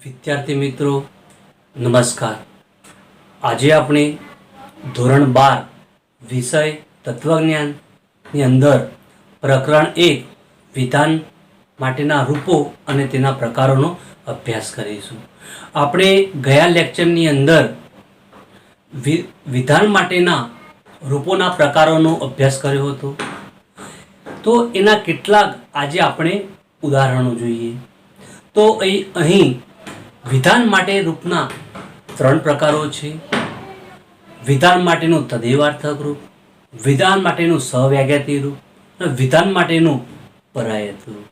વિદ્યાર્થી મિત્રો નમસ્કાર। આજે આપણે ધોરણ 12 વિષય તત્વજ્ઞાનની અંદર પ્રકરણ 1 વિધાન માટેના રૂપો અને તેના પ્રકારોનો અભ્યાસ કરીશું। આપણે ગયા લેક્ચરની અંદર વિધાન માટેના રૂપોના પ્રકારોનો અભ્યાસ કર્યો હતો, તો એના કેટલાક આજે આપણે ઉદાહરણો જોઈએ। તો અહીં વિધાન માટે રૂપના 3 પ્રકારો છે। વિધાન માટેનું તદૈવાર્થક રૂપ, વિધાન માટેનું સહવ્યાખ્યાતી રૂપ અને વિધાન માટેનું પરાયત રૂપ।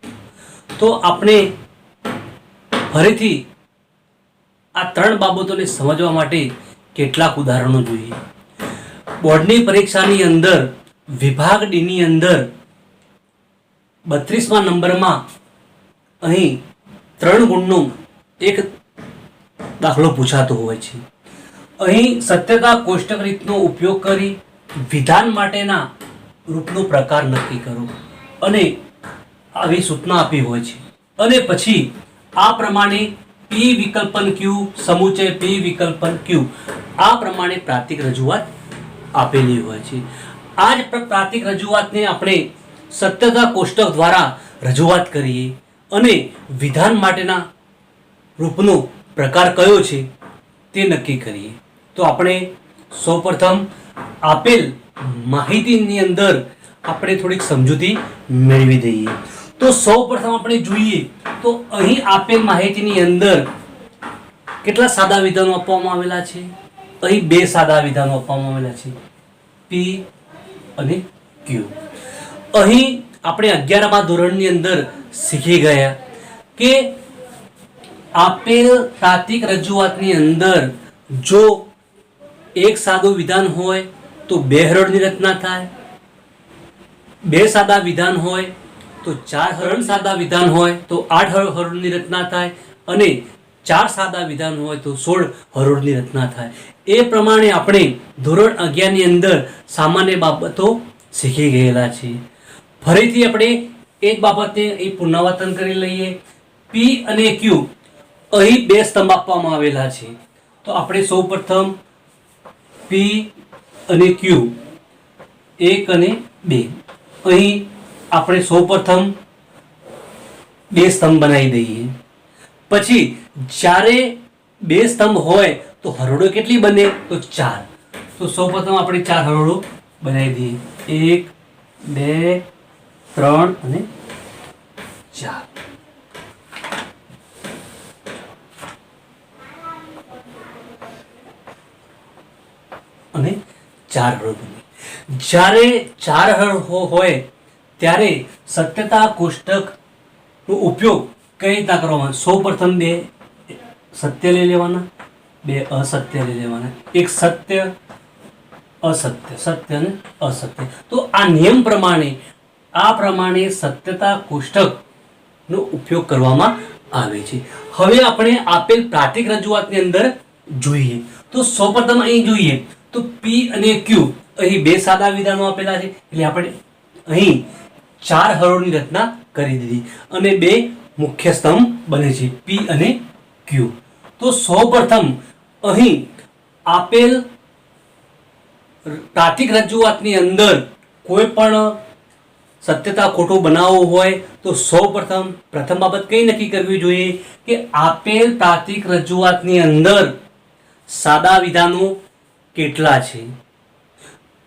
તો આપણે ફરીથી આ 3 બાબતોને સમજવા માટે કેટલાક ઉદાહરણો જોઈએ। બોર્ડની પરીક્ષાની અંદર વિભાગ ડીની અંદર 32મા નંબરમાં અહીં 3 ગુણનો એક દાખલો પૂછાતો હોય છે। અહીં સત્યતા કોષ્ટક રીતનો ઉપયોગ કરી વિધાન માટેના રૂપનો પ્રકાર નક્કી કરો અને આવી સૂચના આપી હોય છે। અને પછી આ પ્રમાણે પી વિકલ્પન ક્યુ સમુચય પી વિકલ્પન ક્યુ આ પ્રમાણે પ્રાતિક રજૂઆત આપેલી હોય છે। આ જ પ્રાતિક રજૂઆતને આપણે સત્યતા કોષ્ટક દ્વારા રજૂઆત કરીએ અને વિધાન માટેના રૂપનો પ્રકાર કયો છે તે નક્કી કરીએ। તો આપણે સૌપ્રથમ આપેલ માહિતીની અંદર આપણે થોડીક સમજૂતી મેળવી દઈએ। તો સૌપ્રથમ આપણે જોઈએ તો અહીં આપેલ માહિતીની અંદર કેટલા સાદા વિધાનો આપવામાં આવેલા છે? અહીં 2 સાદા વિધાનો આપવામાં આવેલા છે, પી અને ક્યુ। અહીં આપણે 11મા ધોરણની અંદર શીખી ગયા કે આપેલ પ્રાતિક રજૂઆતની અંદર જો એક સાદું વિધાન હોય તો 2 હરોળની રચના થાય, 2 સાદા વિધાન હોય તો 4 હરોળ, સાદા વિધાન હોય તો 8 હરોળની રચના થાય અને 4 સાદા વિધાન હોય તો 16 હરોળની રચના થાય। એ પ્રમાણે આપણે ધોરણ 11ની અંદર સામાન્ય બાબતો શીખી ગયેલા છીએ। ફરીથી આપણે એક બાબતને અહીં પુનરાવર્તન કરી લઈએ। પી અને ક્યુ અહીં 2 સ્તંભ આપવામાં આવેલા છે, તો આપણે સૌપ્રથમ પી અને ક્યુ 1 અને 2 અહીં આપણે સૌપ્રથમ 2 સ્તંભ બનાવી દઈએ। પછી જ્યારે 2 સ્તંભ હોય તો હરોળો કેટલી બને? તો 4। તો સૌપ્રથમ આપણે 4 હરોળો બનાવી દઈએ, 1 2 3 અને 4। અને 4 હરોળ બની। જ્યારે 4 હરોળ હોય ત્યારે સત્યતા કોષ્ટકનો ઉપયોગ કઈ રીતના કરવાનો? સૌપ્રથમ 2 સત્ય લઈ લેવાના, 2 અસત્ય લઈ લેવાના, એક સત્ય અસત્ય, સત્ય અને અસત્ય। તો આ નિયમ પ્રમાણે સત્યતા કોષ્ટકનો ઉપયોગ કરવામાં આવે છે। હવે આપણે આપેલ પ્રાતિક રજૂઆતની અંદર જોઈએ તો સૌપ્રથમ અહીં જોઈએ તો પી અને ક્યુ અહીં 2 સાદા વિધાનો આપેલા છે, એટલે આપણે અહીં 4 હરોળની રચના કરી દીધી અને 2 મુખ્ય સ્તંભ બને છે, પી અને ક્યુ। તો સૌપ્રથમ અહીં આપેલ પ્રાતિક રજૂઆતની અંદર કોઈ પણ સત્યતા ખોટું બનાવવું હોય તો પ્રથમ બાબત કઈ નક્કી કરવી જોઈએ કે આપેલ પ્રાતિક રજૂઆતની અંદર સાદા વિધાનો કેટલા છે?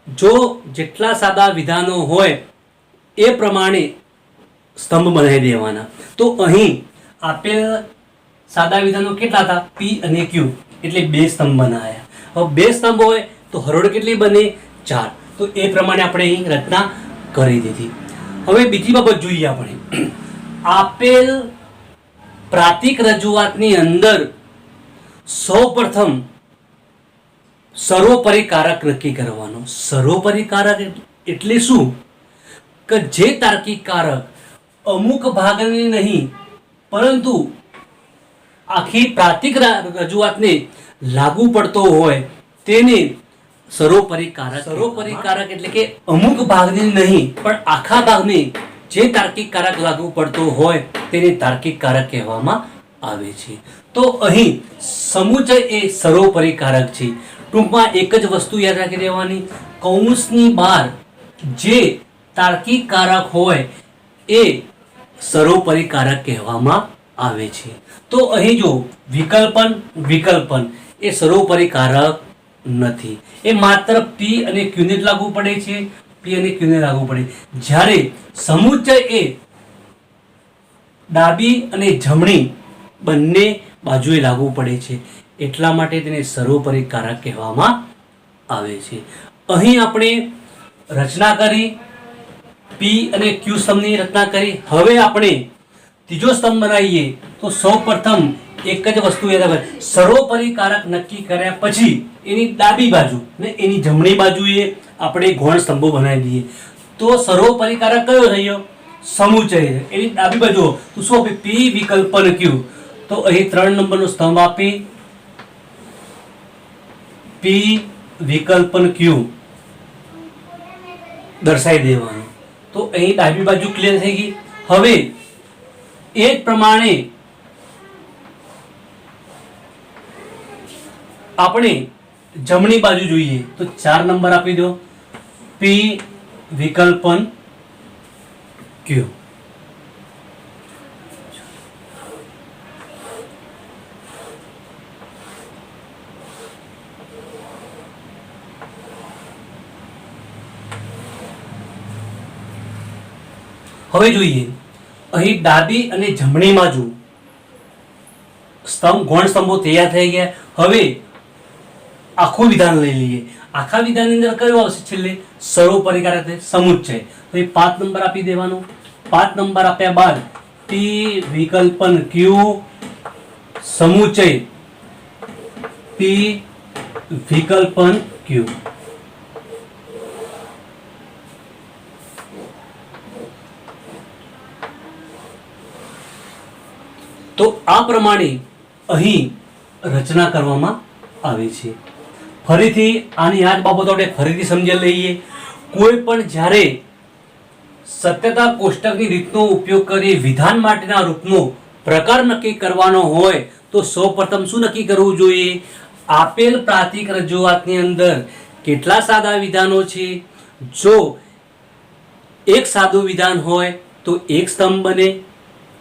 જો જેટલા સાદા વિધાનો હોય એ પ્રમાણે સ્તંભ બનાવી દેવાના। તો અહીં આપેલ સાદા વિધાનો કેટલા હતા? પી અને ક્યુ, એટલે 2 સ્તંભ બનાવ્યા। હવે 2 સ્તંભ હોય તો હરોળ કેટલી બને? 4। તો એ પ્રમાણે આપણે અહીં રચના કરી દીધી। હવે બીજી બાબત જોઈએ આપણે, આપેલ પ્રાતિક રજૂઆતની અંદર સૌપ્રથમ સર્વોપરી કારક નક્કી કરવાનો। સર્વોપરી કારક એટલે શું? કે જે તાર્કિક કારક અમુક ભાગને નહીં પરંતુ આખી પ્રાતિક રજૂઆતને લાગુ પડતો હોય તેને સર્વોપરી કારક એટલે કે અમુક ભાગને નહીં પણ આખા ભાગને જે તાર્કિક કારક લાગુ પડતો હોય તેને તાર્કિક કારક કહેવામાં આવે છે. તો અહીં સમુચય એ સર્વોપરિકારક છે. ટૂંકમાં એક જ વસ્તુ યાદ રાખી દેવાની, કૌંસની બહાર જે તાર્કિક કારક હોય એ સર્વોપરિકારક કહેવામાં આવે છે. તો અહીં જો વિકલ્પન એ સર્વોપરિકારક નથી, એ માત્ર પી અને ક્યુ ને જ લાગુ પડે છે, પી અને ક્યુ ને લાગુ પડે. જ્યારે સમુચય એ ડાબી અને જમણી બંને બાજુએ લાગુ પડે છે, એટલા માટે તેને સર્વોપરિકારક કહેવામાં આવે છે. અહીં આપણે રચના કરી, પી અને ક્યુ સ્તંભની રચના કરી. હવે આપણે ત્રીજો સ્તંભ બનાવીએ તો સૌપ્રથમ એક જ વસ્તુ યાદ આવે, સર્વોપરિકારક નક્કી કર્યા પછી એની ડાબી બાજુ ને એની જમણી બાજુએ આપણે ગૌણ સ્તંભો બનાવી દઈએ. તો સર્વોપરિકારક કયો થયો? સમુચય. એની ડાબી બાજુ તો શું આપે? પી વિકલ્પન ક્યુ. તો અહીં 3 નંબરનો સ્તંભ આપી પી વિકલ્પન ક્યુ દર્શાવી દેવાનું. તો અહીં ડાબી બાજુ ક્લિયર થઈ ગઈ. હવે એ જ પ્રમાણે આપણે જમણી બાજુ જોઈએ તો 4 નંબર આપી દો, પી વિકલ્પન ક્યુ. હવે જોઈએ અહીં ડાબી અને જમણી બાજુ ગૌણ સ્તંભો તૈયાર થઈ ગયા. હવે આખું વિધાન લઈ લઈએ. આખા વિધાનની અંદર કયો આવશે? છેલ્લે સર્વોપરિકારક સમુચય. તો એ 5 નંબર આપી દેવાનો. 5 નંબર આપ્યા બાદ પી વિકલ્પન ક્યુ સમુચય પી વિકલ્પન ક્યુ. તો આ પ્રમાણે અહીં રચના કરવામાં આવે છે. ફરીથી આની આ જ બાબતો આપણે ફરીથી સમજી લઈએ. કોઈ પણ જ્યારે સત્યતા કોષ્ટકની રીતનો ઉપયોગ કરી વિધાન માટેના રૂપનો પ્રકાર નક્કી કરવાનો હોય તો સૌપ્રથમ શું નક્કી કરવું જોઈએ? આપેલ પ્રાતિક રજૂઆતની અંદર કેટલા સાદા વિધાનો છે? જો એક સાદું વિધાન હોય તો એક સ્તંભ બને,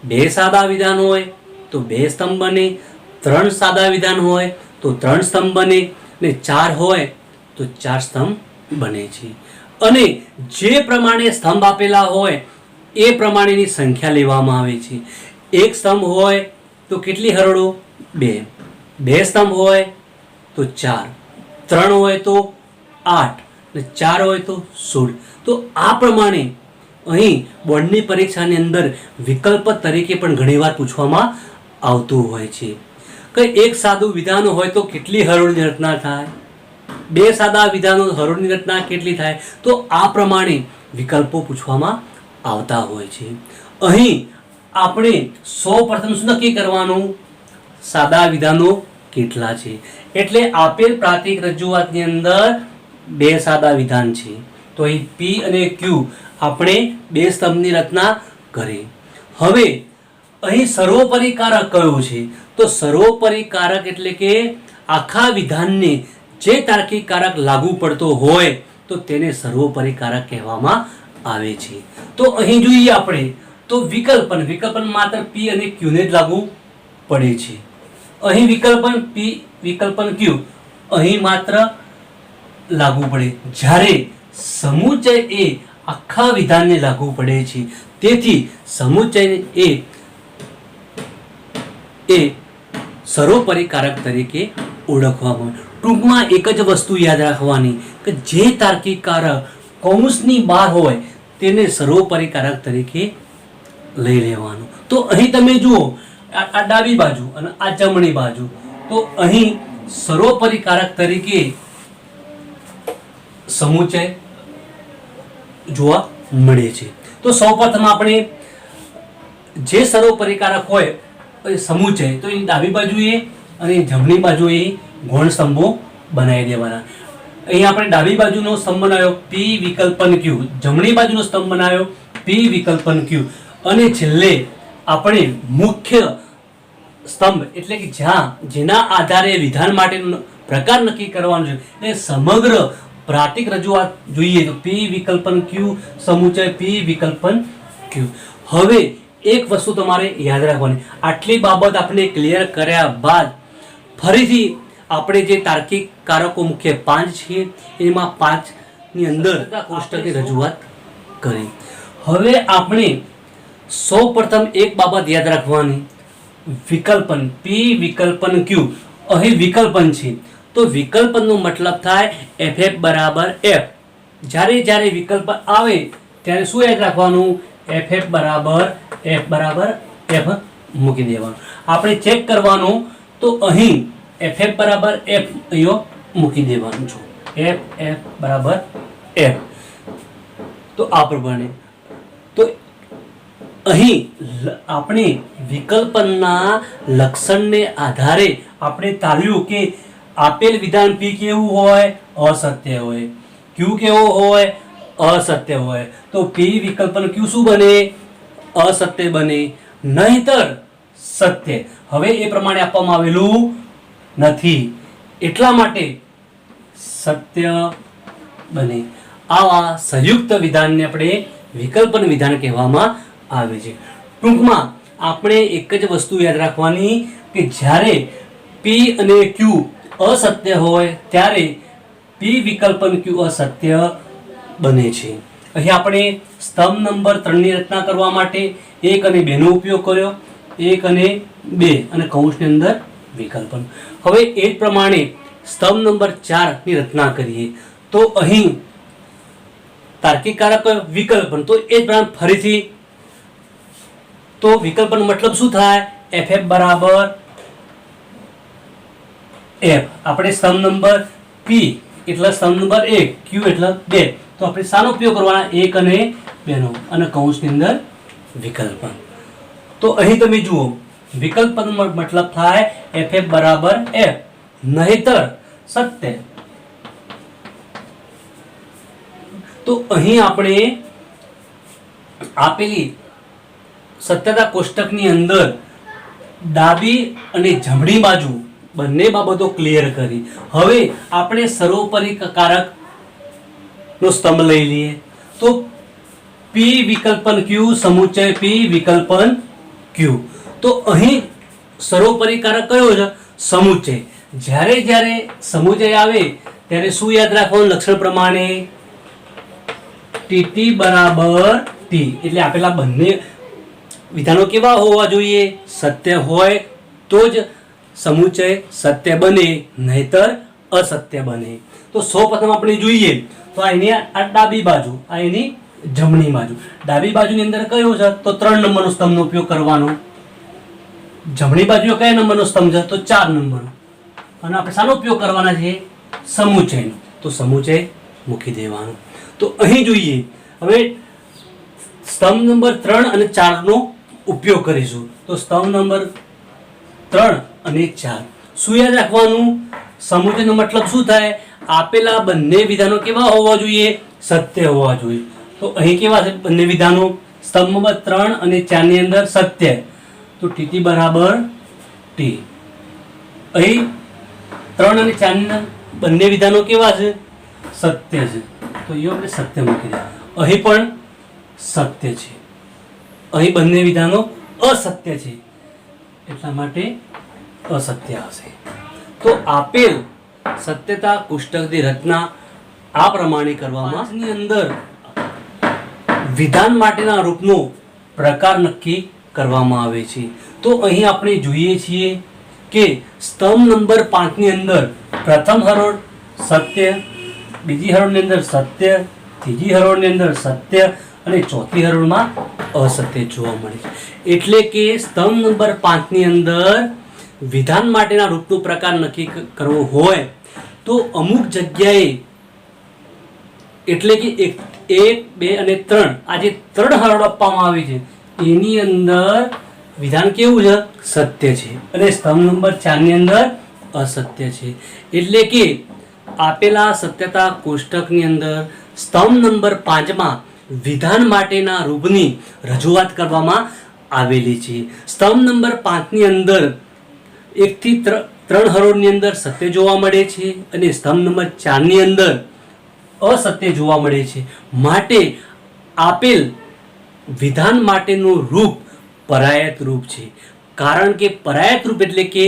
2 સાદા વિધાન હોય તો 2 સ્તંભ બને, 3 સાદા વિધાન હોય તો 3 સ્તંભ બને, ને 4 હોય તો 4 સ્તંભ બને છે. અને જે પ્રમાણે સ્તંભ આપેલા હોય એ પ્રમાણેની સંખ્યા લેવામાં આવે છે. એક સ્તંભ હોય તો કેટલી હરોળો? 2. 2 સ્તંભ હોય તો 4, 3 હોય તો 8 ને 4 હોય તો 16. તો આ પ્રમાણે અહીં બોર્ડની પરીક્ષાની અંદર વિકલ્પ તરીકે પણ ઘણીવાર પૂછવામાં આવતું હોય છે. કે એક સાદું વિધાન હોય તો કેટલી હરોળની રચના થાય? 2 સાદા વિધાનો હરોળની રચના કેટલી થાય? તો આ પ્રમાણે વિકલ્પો પૂછવામાં આવતા હોય છે. અહીં આપણે સૌપ્રથમ શું નક્કી કરવાનું? સાદા વિધાનો કેટલા છે. એટલે આપેલ પ્રાતિક રજૂઆતની અંદર 2 સાદા વિધાન છે. તો અહીં પી અને ક્યુ આપણે 2 સ્તંભની રચના કરી. હવે અહીં સર્વોપરિકારક કયો છે? તો સર્વોપરિકારક એટલે કે આખા વિધાનને જે તાર્કિક કારક લાગુ પડતો હોય તો તેને સર્વોપરિકારક કહેવામાં આવે છે. તો અહીં જોઈએ આપણે તો વિકલ્પન માત્ર પી અને ક્યુ ને જ લાગુ પડે છે. અહીં વિકલ્પન પી વિકલ્પન ક્યુ અહીં માત્ર લાગુ પડે. જ્યારે સમુચય એ આખા વિધાનને લાગુ પડે છે. તેથી સમુચય એ સર્વોપરિકારક તરીકે ઓળખવામાં. ટૂંકમાં એક જ વસ્તુ યાદ રાખવાની કે જે તાર્કિક કારક કૌંસની બહાર હોય તેને સર્વોપરિકારક તરીકે લઈ લેવાનું. તો અહીં તમે જુઓ આ ડાબી બાજુ અને આ જમણી બાજુ, તો અહીં સર્વોપરિકારક તરીકે સમુચય જોવા મળે છે. તો સૌપ્રથમ આપણે જે સર્વોપરિકારક હોય સમુચય તો એની ડાબી બાજુએ અને જમણી બાજુએ ગૌણ સ્તંભો બનાવી દેવાના. અહીં આપણે ડાબી બાજુનો સ્તંભ બનાવ્યો પી વિકલ્પન ક્યુ, જમણી બાજુનો સ્તંભ બનાવ્યો પી વિકલ્પન ક્યુ, અને છેલ્લે આપણે મુખ્ય સ્તંભ એટલે કે જેના આધારે વિધાન માટેનો પ્રકાર નક્કી કરવાનો છે, એટલે સમગ્ર પ્રાતિક રજૂઆત જોઈએ તો P વિકલ્પન Q સમુચય P વિકલ્પન Q. હવે એક વસ્તુ તમારે યાદ રાખવાની, આટલી બાબત આપણે ક્લિયર કર્યા બાદ ફરીથી આપણે જે તાર્કિક કારકો મુખ્ય 5 છે એમાં 5 ની અંદર કોષ્ટકની રજૂઆત કરી. હવે આપણે સૌ પ્રથમ એક બાબત યાદ રાખવાની, વિકલ્પન P વિકલ્પન Q. અહીં વિકલ્પન છે તો વિકલ્પનનો મતલબ થાય FF બરાબર F. જ્યારે વિકલ્પ આવે ત્યારે શું યાદ રાખવાનું, FF બરાબર F મૂકી દેવાનું. આપણે ચેક કરવાનું તો અહીં FF બરાબર F અહીંયા મૂકી દેવાનું છે, FF બરાબર F. તો આ પ્રમાણે તો અહીં આપણે વિકલ્પનના લક્ષણને આધારે આપણે તાલ્યું કે આપેલ વિધાન P કેવું હોય, અસત્ય હોય, Q કેવો હોય, અસત્ય હોય. તો P વિકલ્પન Q શું બને, અસત્ય બને, નહીતર સત્ય. હવે એ પ્રમાણે આપવામાં આવેલું નથી એટલા માટે સત્ય બને. આવા સંયુક્ત વિધાનને આપણે વિકલ્પન વિધાન કહેવામાં આવે છે. ટૂંકમાં આપણે એક જ વસ્તુ યાદ રાખવાની કે જ્યારે P અને Q અસત્ય હોય ત્યારે P વિકલ્પન Q અસત્ય બને છે. અહીં આપણે સ્તંભ નંબર 3 ની રચના કરવા માટે 1 અને 2 નો ઉપયોગ કર્યો, 1 અને 2 અને કૌંસની અંદર વિકલ્પન. હવે એ જ પ્રમાણે સ્તંભ નંબર 4 ની રચના કરીએ તો અહીં તાર્કિક કારક વિકલ્પન, તો એ જ પ્રમાણે ફરીથી તો વિકલ્પન મતલબ શું થાય, FF બરાબર F. આપણે સ્તંભ નંબર P એટલે સ્તંભ નંબર 1, Q એટલે 2, તો આપણે શાનો ઉપયોગ કરવાના, 1 અને 2 નો, અને કૌંસની અંદર વિકલ્પન. તો અહીં તમે જુઓ વિકલ્પન મતલબ થાય FF બરાબર F, નહીતર સત્ય. તો અહીં આપણે આપેલી સત્યતા કોષ્ટકની અંદર ડાબી અને જમણી બાજુ બંને બાબતો ક્લિયર કરી. હવે આપણે સર્વોપરી કારક નો સ્તંભ લઈ લઈએ તો P વિકલ્પન Q સમુચય P વિકલ્પન Q. તો અહીં સર્વોપરી કારક કયો છે, સમુચય. જ્યારે સમુચય આવે ત્યારે શું યાદ રાખવાનું, લક્ષણ પ્રમાણે TT બરાબર T. એટલે આપેલા બંને વિધાનો કેવા હોવા જોઈએ, સત્ય હોય તો જ સમુચય સત્ય બને, નહીતર અસત્ય બને. તો સૌપ્રથમ આપણે જોઈએ તો એની આ ડાબી બાજુ, આ એની જમણી બાજુ. ડાબી બાજુની અંદર કયો છે તો 3 નંબરનો સ્તંભનો ઉપયોગ કરવાનો. જમણી બાજુ કયા નંબરનો સ્તંભ છે તો 4 નંબરનો, અને આપણે શાનો ઉપયોગ કરવાના છે, સમુચયનો. તો સમુચય મૂકી દેવાનો. તો અહીં જોઈએ હવે સ્તંભ નંબર 3 અને 4 નો ઉપયોગ કરીશું. તો સ્તંભ નંબર 3 અને 4 શું યાદ રાખવાનું, સમુચયનો મતલબ શું થાય, આપેલા બંને વિધાનો કેવા હોવા જોઈએ, સત્ય હોવા જોઈએ. તો અહીં કેવા છે બંને વિધાનો, સ્તંભ નંબર 3 અને 4 ની અંદર સત્ય, તો TT બરાબર T. અહીં 3 અને 4 ના બંને વિધાનો કેવા છે, સત્ય છે, તો એ આપણે સત્ય મૂકી દે. અહીં પણ સત્ય છે, અહીં બંને વિધાનો અસત્ય છે એટલા માટે અસત્ય હશે. તો આપેલ સત્યતા કોષ્ટકની રચના આ પ્રમાણે કરવામાં ની અંદર વિધાન માટેના રૂપનો પ્રકાર નક્કી કરવામાં આવે છે. તો અહીં આપણે જોઈએ છીએ કે સ્તંભ નંબર 5 ની અંદર પ્રથમ હરોળ સત્ય, બીજી હરોળની અંદર સત્ય, ત્રીજી હરોળની અંદર સત્ય અને ચોથી હરોળમાં અસત્ય જોવા મળે છે. એટલે કે સ્તંભ નંબર 5 ની અંદર વિધાન માટેના રૂપનો પ્રકાર નક્કી કરવો હોય તો અમુક જગ્યાએ એટલે કે 1, 2 અને 3 આ જે 3 હરોળ આપવામાં આવી છે એની અંદર વિધાન કેવું છે, સત્ય છે, અને સ્તંભ નંબર 4 ની અંદર અસત્ય છે. એટલે કે આપેલા સત્યતા કોષ્ટકની અંદર સ્તંભ નંબર 5 માં વિધાન માટેના રૂપની રજૂઆત કરવામાં આવેલી છે. સ્તંભ નંબર 5 ની અંદર એકથી ત્રણ હરોળની અંદર સત્ય જોવા મળે છે અને સ્તંભ નંબર 4 ની અંદર અસત્ય જોવા મળે છે. માટે આપેલ વિધાન માટેનું રૂપ પરાયત રૂપ છે. કારણ કે પરાયત રૂપ એટલે કે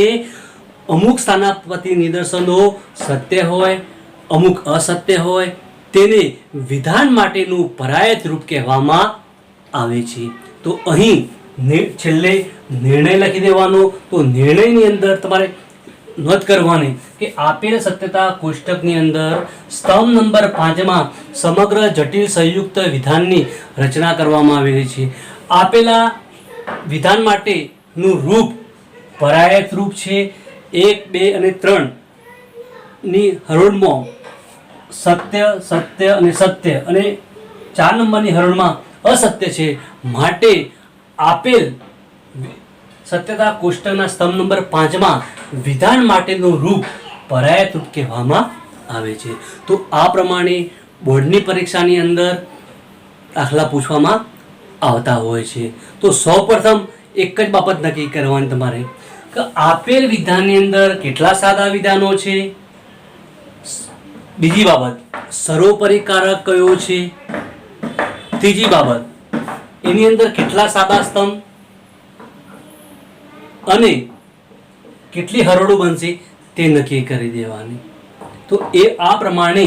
અમુક સ્થાનાપતિ નિદર્શનો સત્ય હોય, અમુક અસત્ય હોય, તેને વિધાન માટેનું પરાયત રૂપ કહેવામાં આવે છે. તો અહીં છેલ્લે નિર્ણય લખી દેવાનો. તો નિર્ણયની અંદર તમારે નોંધ કરવાની કે આપેલ સત્યતા કોષ્ટકની અંદર સ્તંભ નંબર 5 માં સમગ્ર જટિલ સંયુક્ત વિધાનની રચના કરવામાં આવેલી છે. આપેલા વિધાન માટેનું રૂપ પરાયત રૂપ છે. 1, 2 અને 3 ની હરોળમાં સત્ય, સત્ય અને સત્ય, અને 4 નંબરની હરોળમાં અસત્ય છે. માટે આપેલ સત્યતા કોષ્ટકના સ્તંભ નંબર 5 માં વિધાન માટેનું રૂપ પરાયત રૂપ કહેવામાં આવે છે. તો આ પ્રમાણે બોર્ડની પરીક્ષાની અંદર દાખલા પૂછવામાં આવતા હોય છે. તો સૌપ્રથમ એક જ બાબત નક્કી કરવાની તમારે કે આપેલ વિધાનની અંદર કેટલા સાદા વિધાનો છે. બીજી બાબત, સર્વોપરી કારક કયો છે. ત્રીજી બાબત, એની અંદર કેટલા સાદા સ્તંભ અને કેટલી હરોળો બનશે તે નક્કી કરી દેવાની. તો એ આ પ્રમાણે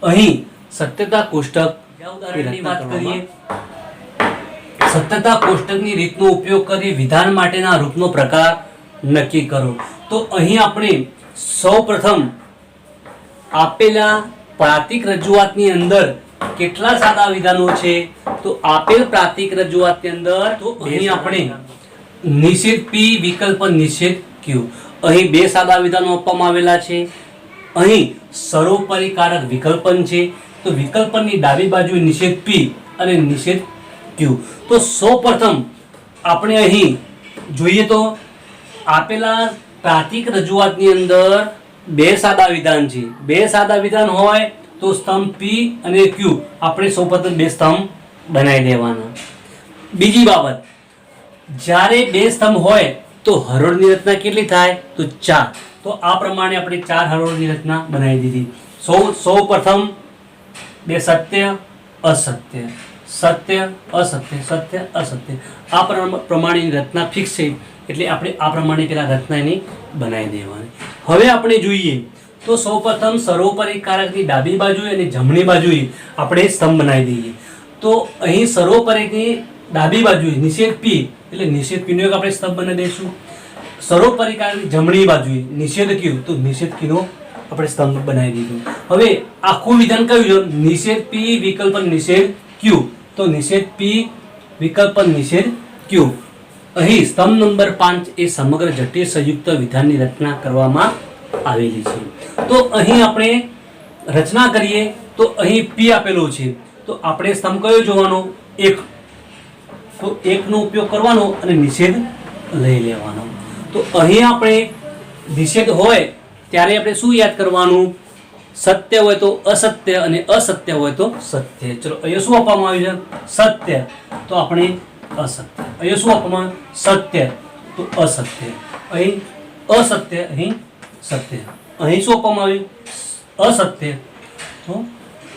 અહીં સત્યતા કોષ્ટક વાત કરીએ. સત્યતા કોષ્ટકની રીતનો ઉપયોગ કરી વિધાન માટેના રૂપનો પ્રકાર નક્કી કરો. તો અહીં આપણે સૌપ્રથમ આપેલા પ્રાતિક રજૂઆતની અંદર કેટલા સાદા વિધાનો છે. તો આપેલ પ્રાતિક રજૂઆતની અંદર તો અહીં આપણે નિષેધ P વિકલ્પ નિષેધ Q, અહીં 2 સાદા વિધાનો આપવામાં આવેલા છે. અહીં સર્વોપરીકારક વિકલ્પન છે. તો વિકલ્પનની ડાબી બાજુએ નિષેધ P અને નિષેધ Q. તો સૌપ્રથમ આપણે અહીં જોઈએ તો આપેલા પ્રાતિક રજૂઆતની અંદર 2 સાદા વિધાન છે. 2 સાદા વિધાન હોય તો સ્તંભ P અને Q આપણે સૌપ્રથમ 2 સ્તંભ બનાવી દેવાના. બીજી બાબત, જ્યારે 2 સ્તંભ હોય તો હરોળની રચના કેટલી થાય તો 4. તો આ પ્રમાણે આપણે 4 હરોળની રચના બનાવી દીધી. સૌપ્રથમ 2 સત્ય, અસત્ય, સત્ય, અસત્ય, સત્ય, અસત્ય, આ પ્રમાણેની રચના ફિક્સ છે. એટલે આપણે આ પ્રમાણે પેલા રચના એની બનાવી દેવાની. હવે આપણે જોઈએ તો સૌપ્રથમ સર્વોપરી કારકની ડાબી બાજુએ અને જમણી બાજુએ આપણે સ્તંભ બનાવી દઈએ. તો અહીં સર્વોપરીની ડાબી બાજુએ નિષેધ P એટલે નિષેધ P નો એક આપણે સ્તંભ બનાવી દઈશું. સર્વોપરી કારકની જમણી બાજુએ નિષેધ Q, તો નિષેધ Q નો આપણે સ્તંભ બનાવી દીધો. હવે આખું વિધાન કયું છે? નિષેધ P વિકલ્પ નિષેધ Q. તો નિષેધ P વિકલ્પ નિષેધ Q. અહીં સ્તંભ નંબર 5 એ સમગ્ર જટિલ સંયુક્ત વિધાનની રચના કરવામાં આવેલી છે. તો અહીં આપણે રચના કરીએ તો અહીં P આપેલો છે. તો આપણે સ્તંભ કયો જોવાનો? 1. તો 1 નો ઉપયોગ કરવાનો અને નિષેધ લઈ લેવાનો. તો અહીં આપણે નિષેધ હોય ત્યારે આપણે શું યાદ કરવાનું? સત્ય હોય તો અસત્ય અને અસત્ય હોય તો સત્ય. ચલો અહીંયા શું આપવામાં આવ્યું છે? સત્ય, તો આપણે અસત્ય. અહીંયા શું આપવામાં? સત્ય, તો અસત્ય. અહીં અસત્ય, અહીં સત્ય. અહીં શું આપવામાં આવ્યું? અસત્ય, તો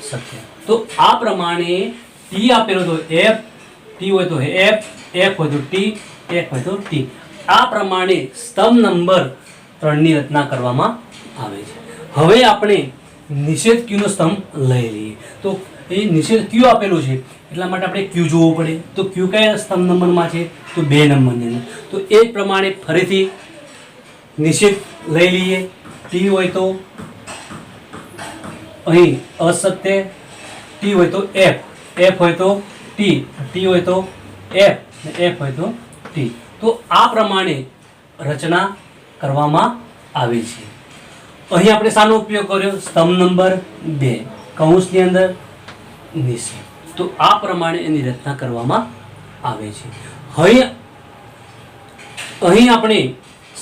સત્ય. તો આ પ્રમાણે T આપેલો તો F, T હોય તો F, F હોય તો T, F હોય તો T. આ પ્રમાણે સ્તંભ નંબર 3 ની રચના કરવામાં આવે છે. હવે આપણે નિષેધ Q નો સ્તંભ લઈ લઈએ. તો એ નિષેધ Q આપેલું છે એટલા માટે આપણે Q જોવું પડે. તો Q કયા સ્તંભ નંબરમાં છે? તો 2 નંબરની અંદર. તો એ જ પ્રમાણે ફરીથી નિષેધ લઈ લઈએ. T હોય તો અહીં અસત્ય, T હોય તો F, F હોય તો T, T હોય તો F, F હોય તો T. તો આ પ્રમાણે રચના કરવામાં આવી છે. અહીં આપણે શાનો ઉપયોગ કર્યો? સ્તંભ નંબર 2 કૌંસની અંદર નિષેધ. તો આ પ્રમાણે એની રચના કરવામાં આવે છે. હવે અહીં આપણે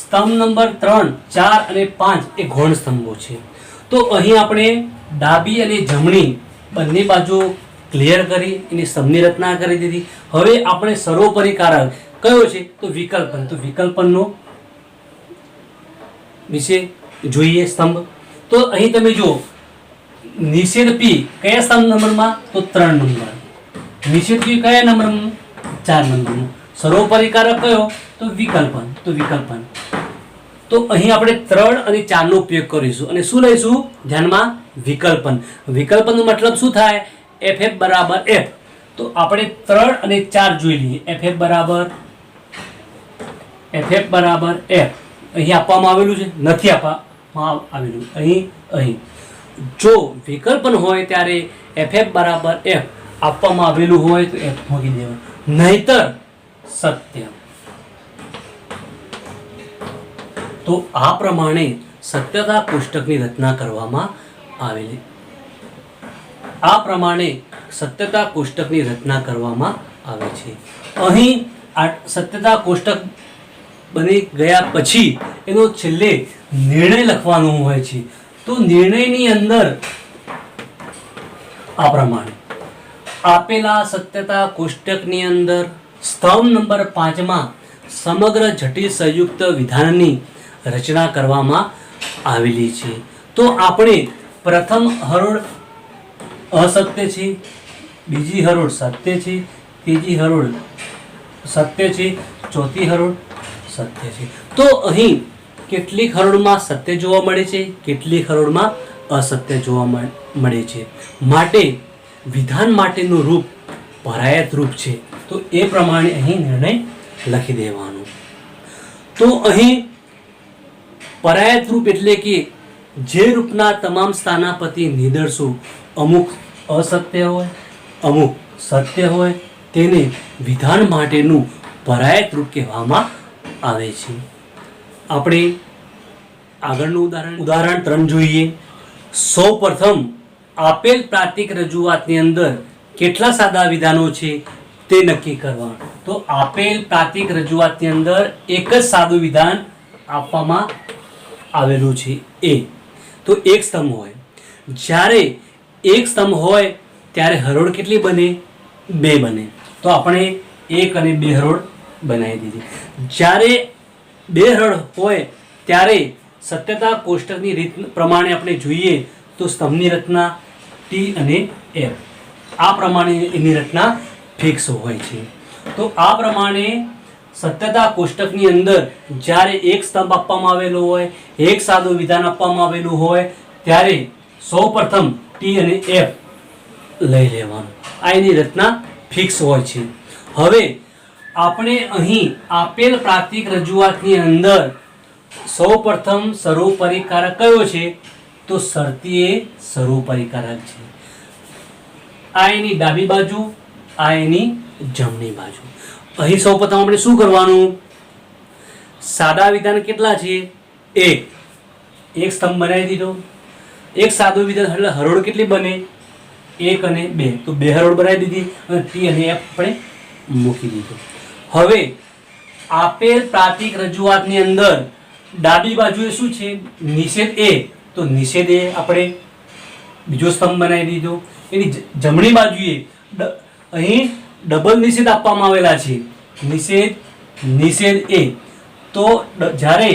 સ્તંભ નંબર 3, 4 અને 5 એ ગૌણ સ્તંભો છે. તો અહીં આપણે ડાબી અને જમણી બંને બાજુ ક્લિયર કરી એની સ્તંભની રચના કરી દીધી. હવે આપણે સર્વોપરી કારક કયો છે? તો વિકલ્પન. તો વિકલ્પનનો વિશે જોઈએ સ્તંભ. તો અહીં તમે જુઓ નિષેધ પી કયા સ્તંભ નંબરમાં? તો 3 નંબર. નિષેધ પી કયા નંબરમાં? 4 નંબરનું. સર્વોપરિકારક કયો? તો વિકલ્પન. તો અહીં આપણે 3 અને 4 નો ઉપયોગ કરીશું અને શું લઈશું ધ્યાનમાં? વિકલ્પન. વિકલ્પનનો મતલબ શું થાય? FF બરાબર F. તો આપણે 3 અને 4 જોઈ લઈએ. FF બરાબર F. અહીં આપવામાં આવેલું છે? નથી આપવામાં આવેલું. અહીં જો વિકલ્પન હોય ત્યારે FF બરાબર F આપવામાં આવેલું હોય તો F મૂકી દેવાનું, નહીતર સત્ય. તો આ પ્રમાણે સત્યતા કોષ્ટકની રચના કરવામાં આવે છે. અહીં સત્યતા કોષ્ટક બની ગયા પછી એનો છેલ્લે નિર્ણય લખવાનો હોય છે. તો નિર્ણયની અંદર આ પ્રમાણે આપેલા સત્યતા કોષ્ટકની અંદર સ્તંભ નંબર 5 માં સમગ્ર જટિલ સંયુક્ત વિધાનની રચના કરવામાં આવેલી છે. તો આપણે પ્રથમ હરોળ અસત્ય છે, બીજી હરોળ સત્ય છે, ત્રીજી હરોળ સત્ય છે, ચોથી હરોળ સત્ય છે. તો અહીં કેટલીક હરોળમાં સત્ય જોવા મળે છે, કેટલીક હરોળમાં અસત્ય જોવા મળે છે. માટે વિધાન માટેનું રૂપ પરાયત રૂપ છે. તો એ પ્રમાણે અહીં નિર્ણય લખી દેવાનો. તો અહીં પરાયત રૂપ એટલે કે જે રૂપના તમામ સ્થાનાપતિ નિદર્શો અમુક અસત્ય હોય, અમુક સત્ય હોય, તેને વિધાન માટેનું પરાયત રૂપ કહેવામાં આવે છે. આપણે આગળનું ઉદાહરણ 3 જોઈએ. સૌ પ્રથમ આપેલ પ્રાતિક રજૂઆતની અંદર કેટલા સાદા વિધાનો છે તે નક્કી કરવા. તો આપેલ પ્રાતિક રજૂઆતની અંદર એક જ સાદું વિધાન આપવામાં આવેલું છે એ. તો એક સ્તંભ હોય. જ્યારે એક સ્તંભ હોય ત્યારે હરોળ કેટલી બને? 2 બને. તો આપણે 1 અને 2 હરોળ બનાવી દીધી. જ્યારે 2 હરોળ હોય ત્યારે સત્યતા કોષ્ટકની રીત પ્રમાણે આપણે જોઈએ તો સ્તંભની રચના T અને F આ પ્રમાણે એની રચના ફિક્સ હોય છે. તો આ પ્રમાણે સત્યતા કોષ્ટકની અંદર જ્યારે એક સ્તંભ આપવામાં આવેલો હોય, એક સાદું વિધાન આપવામાં આવેલું હોય ત્યારે સૌપ્રથમ T અને F લઈ લેવાનું. આ એની રચના ફિક્સ હોય છે. હવે આપણે અહીં આપેલ પ્રાતિક રજૂઆતની અંદર સૌપ્રથમ સર્વોપરિકારક કયો છે? તો શરતીય સર્વોપરિકારક છે. આ એની ડાબી બાજુ, આ એની જમણી બાજુ. અહીં સૌપ્રથમ આપણે શું કરવાનું? સાદા વિધાન કેટલા છે? 1 સ્તંભ બનાવી દીધો. એક સાદું વિધાન એટલે હરોળ કેટલી બને? 1 અને 2. તો 2 હરોળ બનાવી દીધી અને T અને F આપણે મૂકી દીધું. હવે આપેલ પ્રાતિક રજૂઆતની અંદર ડાબી બાજુએ શું છે? નિષેધ A. તો નિષેધ A આપણે બીજો સ્તંભ બનાવી દીધો. એની જમણી બાજુએ અહીં ડબલ નિષેધ આપવામાં આવેલા છે. નિષેધ A. તો જ્યારે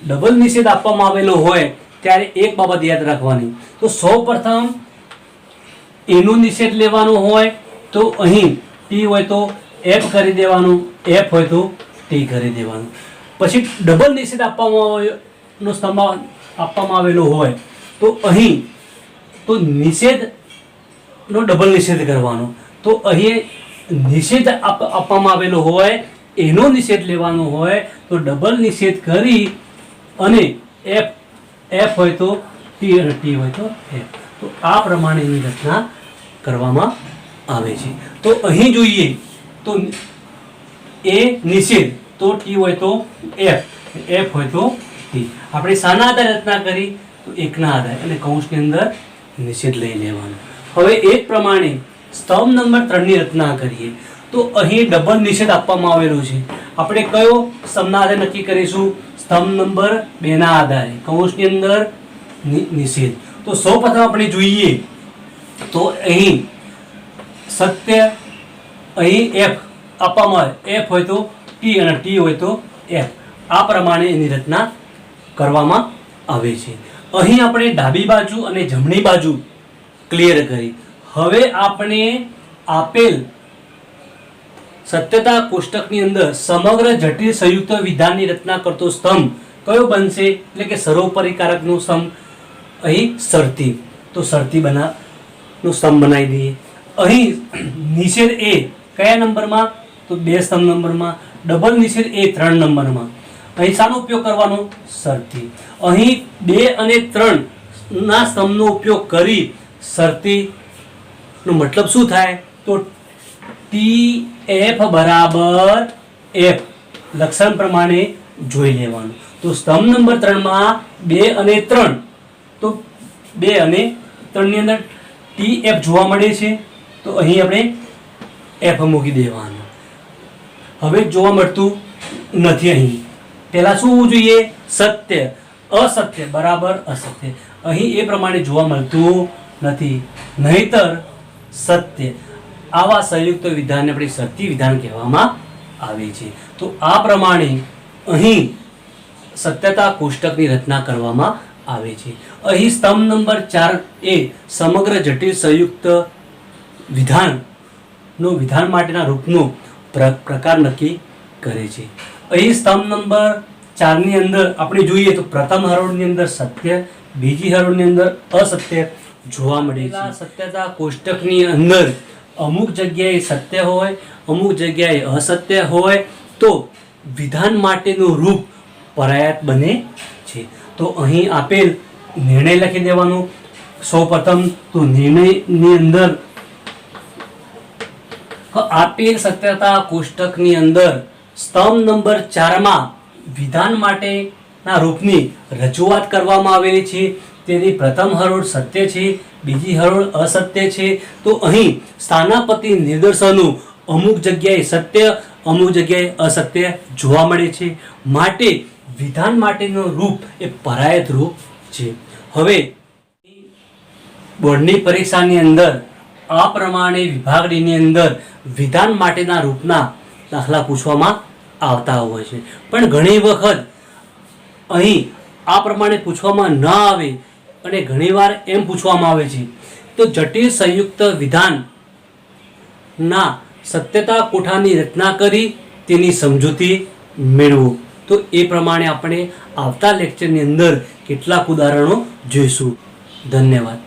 ડબલ નિષેધ આપવામાં આવેલો હોય ત્યારે એક બાબત યાદ રાખવાની. તો સૌપ્રથમ એનો નિષેધ લેવાનો હોય તો અહીં T હોય તો F કરી દેવાનું, F હોય તો T કરી દેવાનું. પછી ડબલ નિષેધ આપવાનો સ્તંભ આપવામાં આવેલો હોય તો અહીં તો નિષેધનો ડબલ નિષેધ કરવાનો. તો અહીં નિષેધ આપવામાં આવેલો હોય એનો નિષેધ લેવાનો હોય તો ડબલ નિષેધ કરી અને F હોય તો T અને T હોય તો F. તો આ પ્રમાણે એની રચના કરવામાં આવે છે. તો અહીં જોઈએ તો A નિષેધ તો T હોય તો F, F હોય તો T. આપણે શાના આધારે રચના કરી? તો એકના આધારે અને કૌંસની અંદર નિષેધ લઈ લેવાનો. હવે એક પ્રમાણે સ્તંભ નંબર 3 ની રચના કરીએ. તો અહીં ડબલ નિષેધ આપવામાં આવેલો છે. આપણે કયો સ્તંભના આધારે નક્કી કરીશું? સ્તંભ નંબર 2 ના આધારે કૌંસની અંદર નિષેધ. તો સૌપ્રથમ આપણે જોઈએ તો અહીં સત્ય, અહીં F આપવામાં આવે. F હોય તો T અને T હોય તો F. આ પ્રમાણે એની રચના કરવામાં આવે છે. અહીં આપણે ડાબી બાજુ અને જમણી બાજુ ક્લિયર કરી. હવે આપણે આપેલ સત્યતા કોષ્ટકની અંદર સમગ્ર જટિલ સંયુક્ત વિધાનની રચના કરતો સ્તંભ કયો બનશે? એટલે કે સર્વોપરીકારકનો સ્તંભ. અહીં શરતી, તો શરતી નો સ્તંભ બનાવી દઈએ. અહીં નિષેધ એ કયા નંબરમાં? તો 2 સ્તંભ નંબરમાં. ડબલ નિષેધ એ 3 નંબરમાં. અહીં શાનો ઉપયોગ કરવાનો? શરતી. અહીં 2 અને 3 ના સ્તંભનો ઉપયોગ કરી શરતી નો મતલબ શું થાય? તો TF બરાબર F લક્ષણ પ્રમાણે જોઈ લેવાનું. તો સ્તંભ નંબર 3 માં 2 અને 3, તો 2 અને 3 ની અંદર TF જોવા મળે છે, તો અહીં આપણે F મૂકી દેવાનું. હવે જોવા મળતું નથી. અહીં પહેલા શું હોવું જોઈએ? સત્ય. અસત્ય બરાબર અસત્ય. અહીં એ પ્રમાણે જોવા મળતું નથી. નહીતર સત્ય. આવા સંયુક્ત વિધાનને આપણે શરતી વિધાન કહેવામાં આવે છે. તો આ પ્રમાણે અહીં સત્યતા કોષ્ટકની રચના કરવામાં આવે છે. અહીં સ્તંભ નંબર 4 એ સમગ્ર જટિલ સંયુક્ત વિધાન માટેના રૂપનો પ્રકાર નક્કી કરે છે. અહીં સ્તંભ નંબર 4 ની અંદર આપણે જોઈએ તો પ્રથમ હરોળની અંદર સત્ય, બીજી હરોળની અંદર અસત્ય જોવા મળે છે. સત્યતા કોષ્ટકની અંદર અમુક જગ્યાએ સત્ય હોય, અમુક જગ્યાએ અસત્ય હોય, તો વિધાન માટેનું રૂપ પરાયત બને છે. તો અહીં આપેલ નિર્ણય લખી દેવાનો. સૌપ્રથમ તો નિર્ણયની અંદર આપેલ સત્યતા કોષ્ટકની અંદર સ્તંભ નંબર 4 માં વિધાન માટેના રૂપની રજૂઆત કરવામાં આવેલી છે. તેની પ્રથમ હરોળ સત્ય છે, બીજી હરોળ અસત્ય છે. તો અહીં સ્થાનાપતિ નિદર્શનો અમુક જગ્યાએ સત્ય, અમુક જગ્યાએ અસત્ય જોવા મળે છે. માટે વિધાન માટેનું રૂપ એ પરાયત રૂપ છે. હવે બોર્ડની પરીક્ષાની અંદર આ પ્રમાણે વિભાગ D ની અંદર વિધાન માટેના રૂપના દાખલા પૂછવામાં આવતા હોય છે. પણ ઘણી વખત અહીં આ પ્રમાણે પૂછવામાં ન આવે અને ઘણીવાર એમ પૂછવામાં આવે છે તો જટિલ સંયુક્ત વિધાનના સત્યતા કોઠાની રચના કરી તેની સમજૂતી મેળવો. તો એ પ્રમાણે આપણે આવતા લેક્ચરની અંદર કેટલાક ઉદાહરણો જોઈશું. ધન્યવાદ.